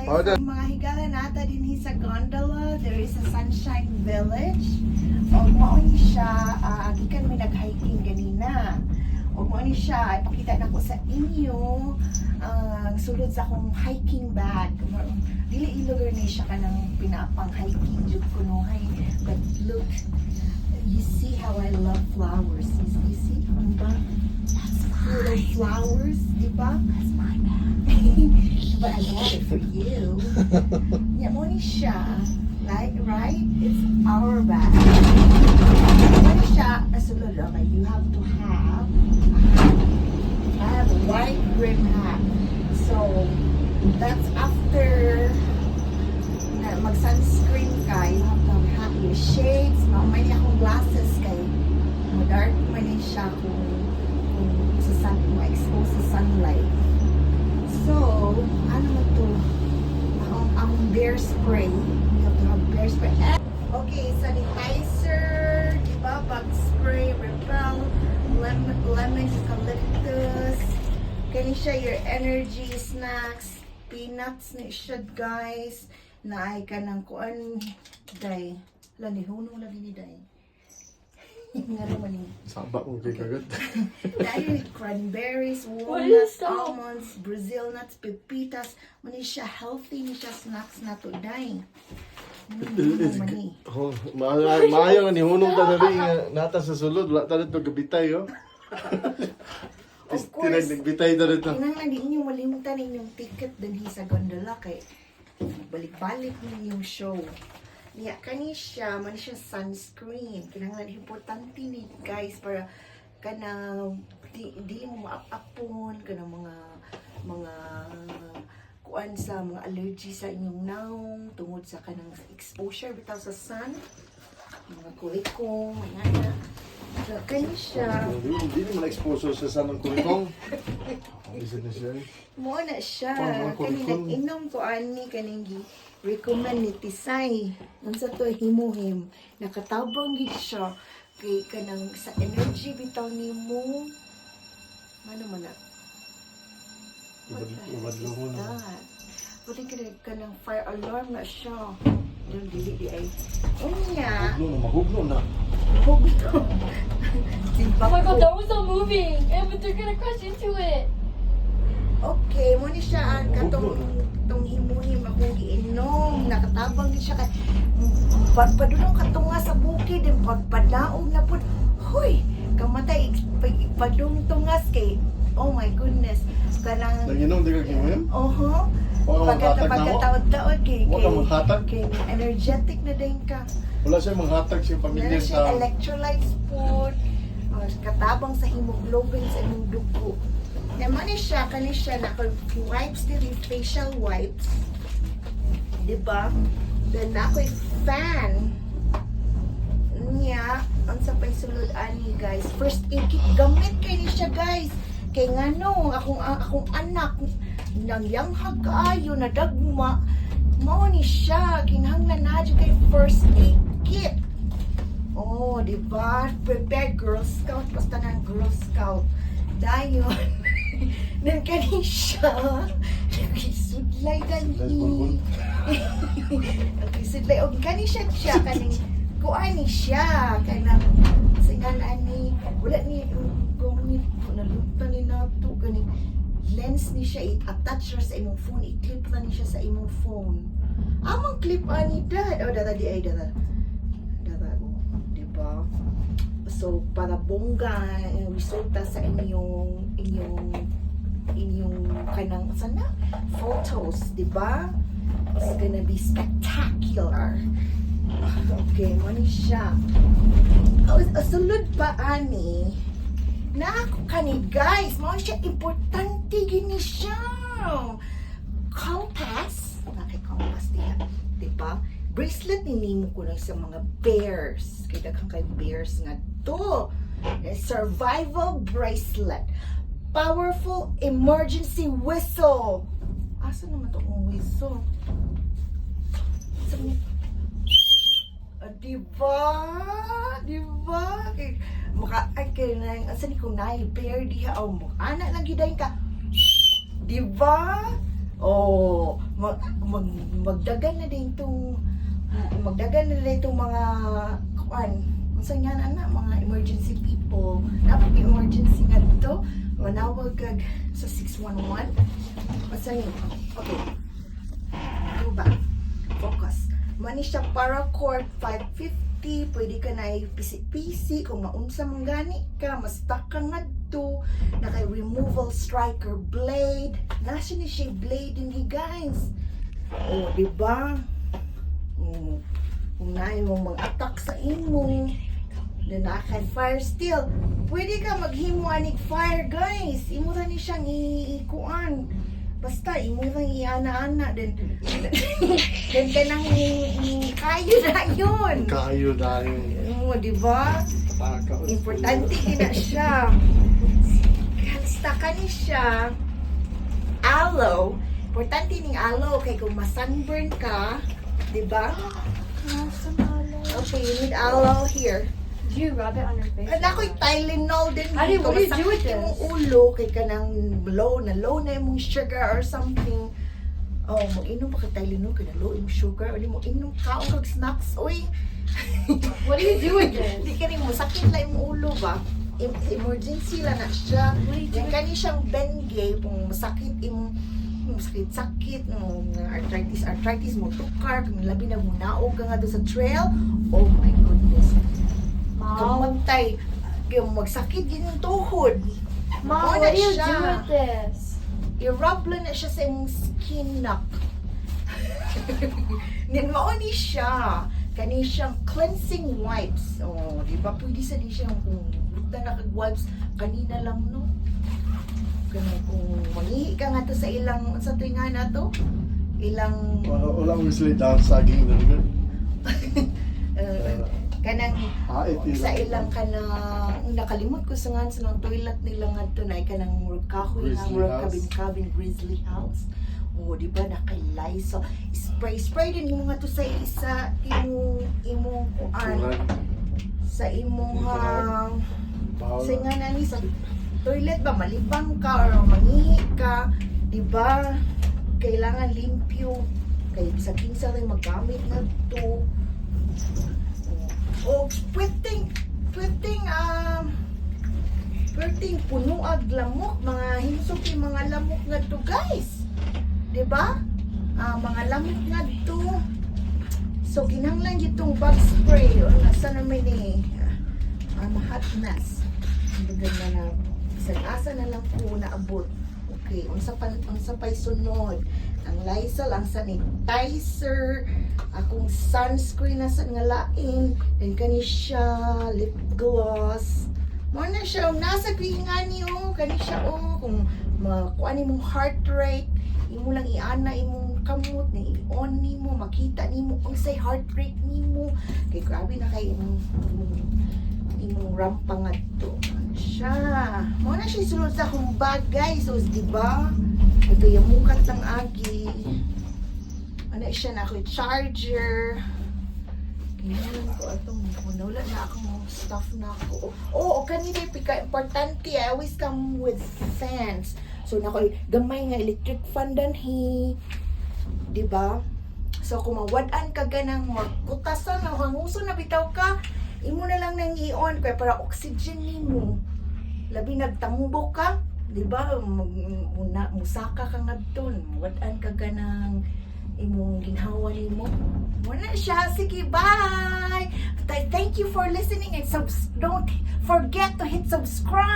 Sa Order. mga higala nata din sa gondola, there is a Sunshine Village. O mao ni siya, gikan may nag-hiking ganina. O mao ni siya, ipakita na ko sa inyo ang sulod sa akong hiking bag. Dili ilugar ni siya kanang pinapang hiking jud kuno hay. But look, you see how I love flowers. You see, diba? Little flowers, diba? That's my bag. But I bought it for you. Yeah, mo ni siya. Like, right? It's our bag. Mo ni siya, sulod, okay, you have to have I have a white brim hat. So, that's after na mag-sunscreen ka, you have to have your shades. May akong glasses kay dark man ni siya kung sa sun, ma-expose sa sunlight. So, ano mo to? Ang bear spray. You have to have bear spray. Okay, sanitizer, diba? Bug spray, repel, lemon eucalyptus. Kani siya your energy snacks, peanuts ni siya guys. Na ay ka ng kuan, day. Lani, hunong lagi ni day. Nga naman ni. Sabak mo kay kagad. Dahil cranberries, walnuts, almonds, Brazil nuts, pepitas. Mani siya healthy ni siya snacks na to day. Mani. Oh, maayo nga ni hunong ta na rin nata sa sulod, wala ta dito gabitay oh. Of course, Nagbitay na rin ta. kinahanglan di inyo malimutan inyong ticket din sa gondola kay balik-balik ninyong show. Niya kani siya, man siya sunscreen. Kinahanglan importante ni guys para kanang dili mo maapapon kanang mga kuan sa mga allergy sa inyong naong tungod sa kanang exposure bitaw sa sun. Mga kulikong, mga so, kani siya. Hindi naman exposure sa sanang kurikong. Isa na siya. Mo na siya. Parang Kani kulikon. nag-inom ko ani kaning recommend ni Tisay. Unsa to himuhim. Nakatabang gid siya kay kanang sa energy bitaw nimo. Ano man na? What the heck Ibadlo mo is na. that? Pwede ka ng fire alarm na siya. Yung dili ay. Unya. Mahugno na. Hugto. Oh my god, that was not moving! But they're gonna crash into it! Okay, mo ni siya ang katong tong himuhim akong giinom, nakatabang din siya kay padulong katunga sa bukid din pagpadaog na pud. Hoy, kamatay ipadung tungas kay oh my goodness. Kanang Naginom di ka kimuhim? oho. Wala ka maghatag na mo? Pagkataod-taod kay Wala ka maghatag? kay energetic na din ka. Wala siya manghatag siya pamilya Meron siya sa... electrolytes food, katabang sa hemoglobin sa inyong dugo. Naman siya, kani siya, naka-wipes din, facial wipes. Diba? Then ako'y fan. Niya, ang sa paisulod ani guys. First aid kit, gamit kayo ni siya guys. Kay nga no, akong anak, nang yanghag kaayo, nadagma. Mao ni siya, kinahanglan na dyan kay first aid kit. Oh, di ba? Prepare Girl Scout, basta ng Girl Scout. Dayon. Nang kani siya. Sudlay gani. Sudlay. O kani siya kaning kuani siya. Kanang singan ani. Wala ni gumit. Nalutang ni nato. Kaning lens ni siya. I-attach sa imong phone. I-clip na ni siya sa imong phone. Amang clip ani dad. O dada di ay dada. Diba? So, para bongga resulta sa inyong kanang sana photos, di ba? It's gonna be spectacular. Okay, mo ni siya. Sulod pa ani. Na ako kani guys, mo siya importante gini siya. Compass, nakay compass diha, di ba? Bracelet ni nimo ko na sa mga bears. Kaya daghang kay bears nga to. Survival bracelet. Powerful emergency whistle. Asa naman to kung whistle? Diba? Diba? Ay, kaya na, asa ni kung naay bear diha. O, anak lang gidayin ka. Diba? Oh, magdagan na din itong mga kuan. Unsa nga na mga emergency people. Dapat may emergency nga dito. Manawag kag sa 611. Basta ni. Okay. Ano ba? Focus. Mani siya paracord 550. Pwede ka na ipisi-pisi kung maunsa mong gani ka. Mas taka nga to. Nakay removal striker blade. Nasa ni siya blade hindi guys. Oh, diba? Kung naay mong mag-attack sa imo. Na naka fire steel. Pwede ka maghimo anig fire guys. Imo ra ni siyang ikuan. Basta imo ra iana-ana then ka nang kayo na yun. Kayo dahil Oo, di ba? taka. Importante gina siya. Basta ka ni siya. Aloe. Importante ning aloe kay kung ma-sunburn ka, di ba? Okay, you need aloe here. Do you rub it on your face? Ako'y Tylenol din What do you do with Masakit this? yung ulo kay kanang low na yung sugar or something. Oh, mag-inom pa ka Tylenol kay na low yung sugar. O di mo inom kaong kag snacks. Uy. What do you do with Di this? ka rin mo sakit lang yung ulo ba? Emergency lang na siya. What do you do? Yan kani siyang Bengay kung masakit yung sakit no arthritis mo tukar kung labi na munaog ka nga doon sa trail. Oh my goodness. Mom, Kamantay, magsakit yun yung tuhod. Mom, Ano what do you siya? do with this? I-rub lang na siya sa yung skin neck. Mauni siya. Kani siyang cleansing wipes. Oh, di ba? Pwede sa di siyang kung buta na kag-wipes. Kanina lang, no? Kung mangihi ka nga to sa ilang, sa tuwing na to, ilang, Wala mo sila down saging na rin. kanang, Hait sa nila. ilang kanang nakalimot ko sa nga sa ng toilet nila nga tunay kanang kahoy nga Grizzly house. cabin grizzly house. Oh, di ba nakalay so spray din mo nga to sa isa imong kuan Suran. sa imong Bawal. sa nga nani sa toilet ba malibang ka or mangihi ka, di ba? Kailangan limpyo kay sa kinsa rin magamit na to. O pwedeng puno ag lamok, mga hinsok yung mga lamok nga to guys. 'Di ba? Mga lamok nga to. So kinahanglan itong bug spray o nasa naman ni mahatnas. Maganda na asa na lang po naabot. Okay, unsa pa'y sunod? Ang Lysol, ang sanitizer, akong sunscreen na sa nga laing, then kani siya lip gloss. Mo na siya nasa kuingani kani siya kung makuan imong heart rate, imo lang iana imong kamot na i-on nimo, makita nimo kung say heart rate nimo. Kay grabe na kay imong rampa nga to. Siya. Mo na siya sulod sa akong bag guys. So, di ba? Ito yung mukat ng agi. Ano siya na ako charger. Kailangan ko itong wala na akong stuff na ako. Oh, kanina pika importante. I always come with fans. So, nako gamay nga electric fan danhi. Di ba? So, kung mawadaan ka ganang magkutasan, hanguso na bitaw ka, imo na lang nang i-on kaya para oxygen nimo. Labi nagtambo ka, di ba? Musaka ka nga doon. Wadaan ka ganang imong ginhawa nimo. Wala siya. Sige, bye! Thank you for listening and don't forget to hit subscribe!